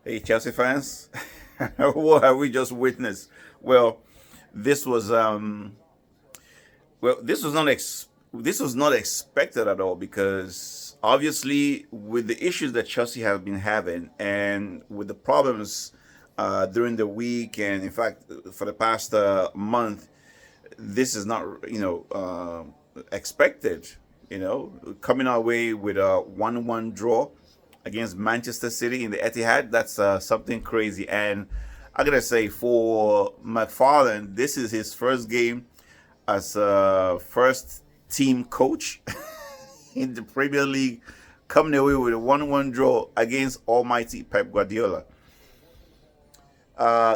Hey, Chelsea fans, what have we just witnessed? Well, this was this was not expected at all because obviously with the issues that Chelsea have been having and with the problems during the week and in fact for the past month, this is not expected. Coming our way with a 1-1 draw against Manchester City in the Etihad, that's something crazy. And I gotta say, for McFarlan, this is his first game as a first team coach in the Premier League, coming away with a 1-1 draw against Almighty Pep Guardiola.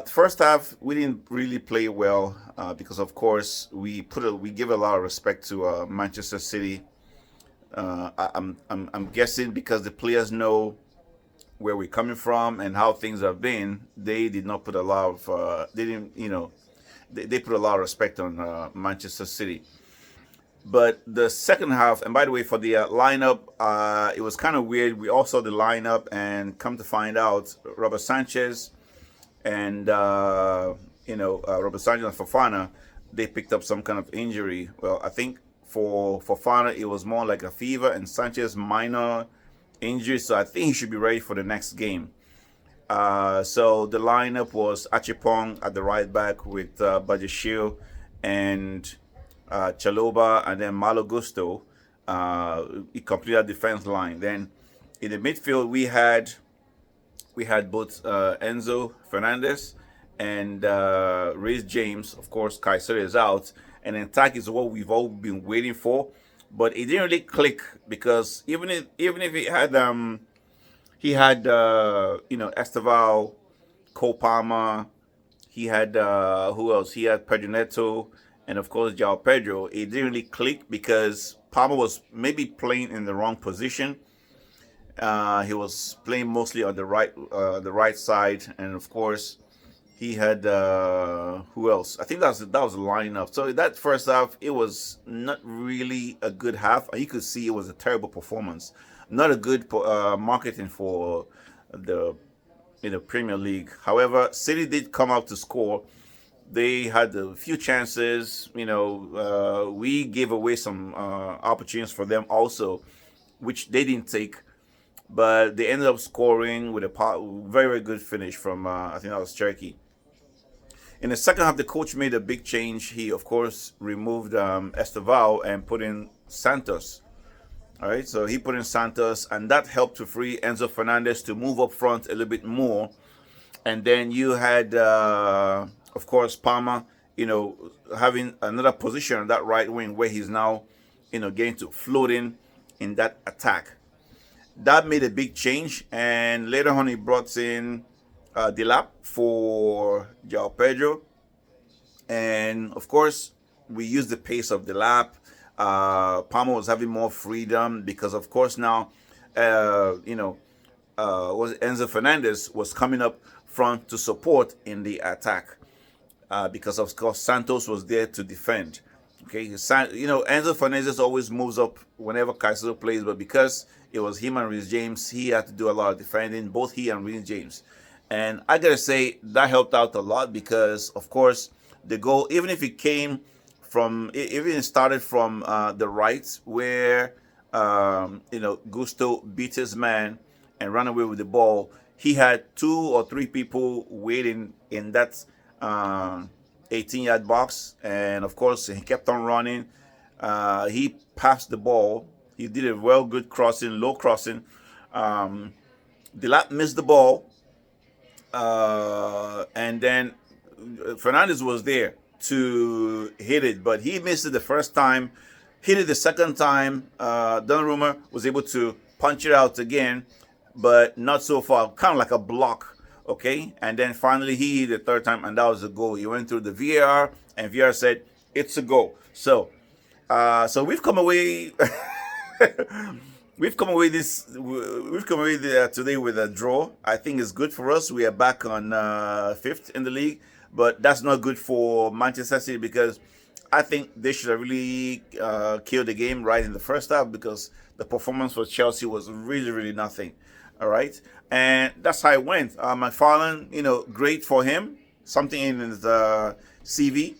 First half, we didn't really play well because, of course, we give a lot of respect to Manchester City. I'm guessing because the players know where we're coming from and how things have been. They did not put a lot of they didn't they put a lot of respect on Manchester City. But the second half, and by the way, for the lineup, it was kind of weird. We all saw the lineup, and come to find out, Robert Sanchez and Robert Sanchez and Fofana, they picked up some kind of injury. Well, I think for Fofana, it was more like a fever, and Sanchez minor injury. So I think he should be ready for the next game. So the lineup was Achipong at the right back with Bajashil and Chaloba, and then Malo Gusto. He completed our defense line. Then in the midfield, we had both Enzo Fernandez and Reece James. Of course, Kaiser is out, and attack is what we've all been waiting for. But it didn't really click because even if he had Esteval, Cole Palmer, he had who else? He had Pedro Neto, and of course João Pedro. It didn't really click because Palmer was maybe playing in the wrong position. He was playing mostly on the right side, and of course he had who else? I think that was the lineup. So that first half, it was not really a good half. You could see it was a terrible performance, not a good marketing for the Premier League. However, City did come out to score. They had a few chances. We gave away some opportunities for them also, which they didn't take. But they ended up scoring with a very, very good finish from, I think that was Cherokee. In the second half, the coach made a big change. He, of course, removed Esteval and put in Santos. All right, so he put in Santos, and that helped to free Enzo Fernandez to move up front a little bit more. And then you had, of course, Palmer, having another position on that right wing where he's now, getting to float in that attack. That made a big change, and later on he brought in Dilap for João Pedro, and of course we used the pace of Dilap. Palmer was having more freedom because, of course, now was Enzo Fernandez was coming up front to support in the attack because, of course, Santos was there to defend. Okay, Enzo Fernandez always moves up whenever Caicedo plays, but because it was him and Reece James, he had to do a lot of defending, both he and Reece James. And I gotta say that helped out a lot because, of course, the goal, even if it came from, even it started from the right where Gusto beat his man and ran away with the ball, he had 2 or 3 people waiting in that 18-yard box, and of course he kept on running. He passed the ball. He did a good crossing, low crossing. Dilap missed the ball, and then Fernandez was there to hit it, but he missed it the first time. Hit it the second time. Donnarumma was able to punch it out again, but not so far, kind of like a block. Okay, and then finally he hit the third time, and that was a goal. He went through the VAR, and VAR said it's a goal. So we've come away. We've come away today with a draw. I think it's good for us. We are back on fifth in the league, but that's not good for Manchester City because I think they should have really killed the game right in the first half because the performance for Chelsea was really, really nothing. All right, and that's how it went. McFarlan, great for him. Something in his CV.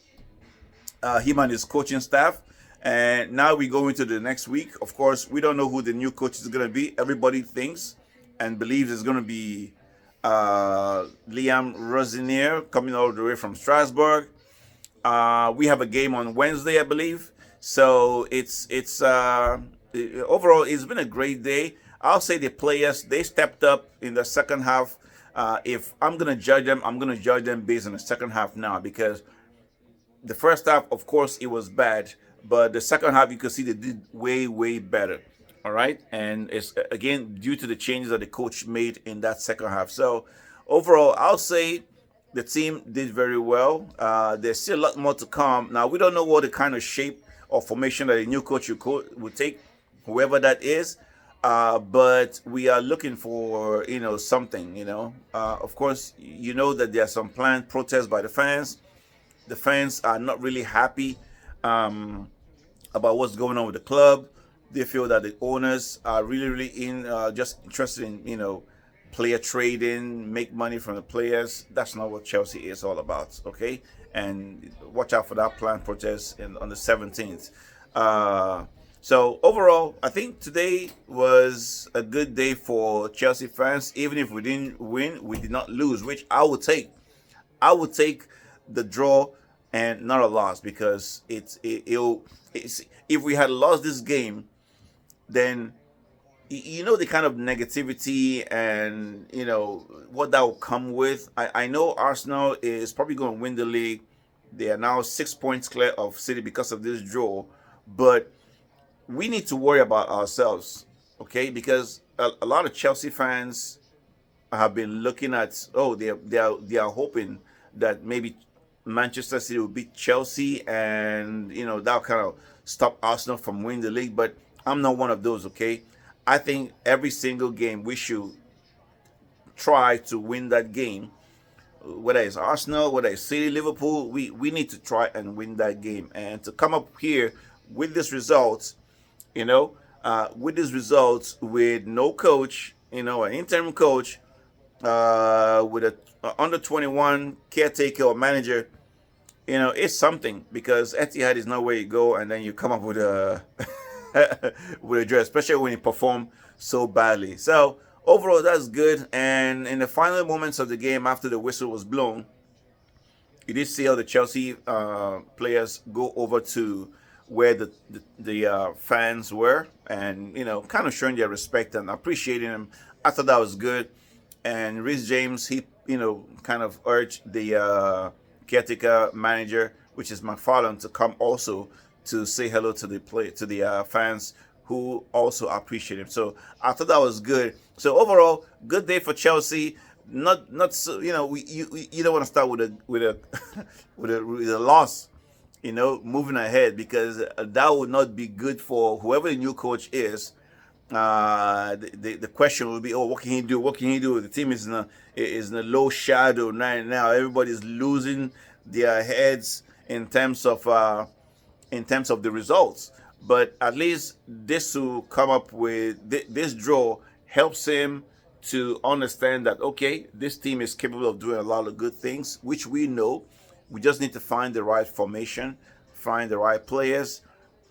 Him and his coaching staff. And now we go into the next week. Of course, we don't know who the new coach is going to be. Everybody thinks and believes it's going to be Liam Rosinier coming all the way from Strasbourg. We have a game on Wednesday, I believe. So it's overall it's been a great day. I'll say the players, they stepped up in the second half. If I'm gonna judge them, I'm gonna judge them based on the second half now, because the first half, of course, it was bad, but the second half you could see they did way better. All right, and it's again due to the changes that the coach made in that second half. So overall, I'll say the team did very well. There's still a lot more to come. Now we don't know what the kind of shape or formation that a new coach would take, whoever that is. But we are looking for something. Of course, that there are some planned protests by the fans. The fans are not really happy about what's going on with the club. They feel that the owners are really just interested in player trading, make money from the players. That's not what Chelsea is all about, okay? And watch out for that planned protest on the 17th. So overall, I think today was a good day for Chelsea fans. Even if we didn't win, we did not lose, which I would take. I would take the draw and not a loss, because it's if we had lost this game, then the kind of negativity and what that will come with. I know Arsenal is probably going to win the league. They are now 6 points clear of City because of this draw, but we need to worry about ourselves, okay? Because a lot of Chelsea fans have been looking at, they are hoping that maybe Manchester City will beat Chelsea, and that'll kind of stop Arsenal from winning the league. But I'm not one of those, okay? I think every single game we should try to win that game. Whether it's Arsenal, whether it's City, Liverpool, we need to try and win that game. And to come up here with this results, with no coach, an interim coach, with a under 21 caretaker or manager, it's something, because Etihad is not where you go and then you come up with a with a draw, especially when you perform so badly. So overall, that's good. And in the final moments of the game, after the whistle was blown, you did see how the Chelsea players go over to where the fans were, and kind of showing their respect and appreciating them. I thought that was good. And Reece James, he kind of urged the caretaker manager, which is McFarlan, to come also to say hello to the fans, who also appreciate him. So I thought that was good. So overall, good day for Chelsea. Not so, you don't want to start with a with a loss, moving ahead, because that would not be good for whoever the new coach is. The question will be, what can he do? What can he do? The team is in a low shadow right now. Everybody's losing their heads in terms of the results. But at least this to come up with this draw helps him to understand that, okay, this team is capable of doing a lot of good things, which we know. We just need to find the right formation, find the right players,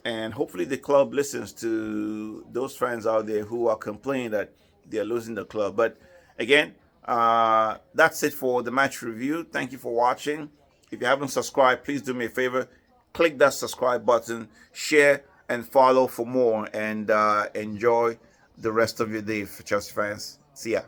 and hopefully the club listens to those fans out there who are complaining that they're losing the club. But again, that's it for the match review. Thank you for watching. If you haven't subscribed, please do me a favor. Click that subscribe button, share, and follow for more. And enjoy the rest of your day, for Chelsea fans. See ya.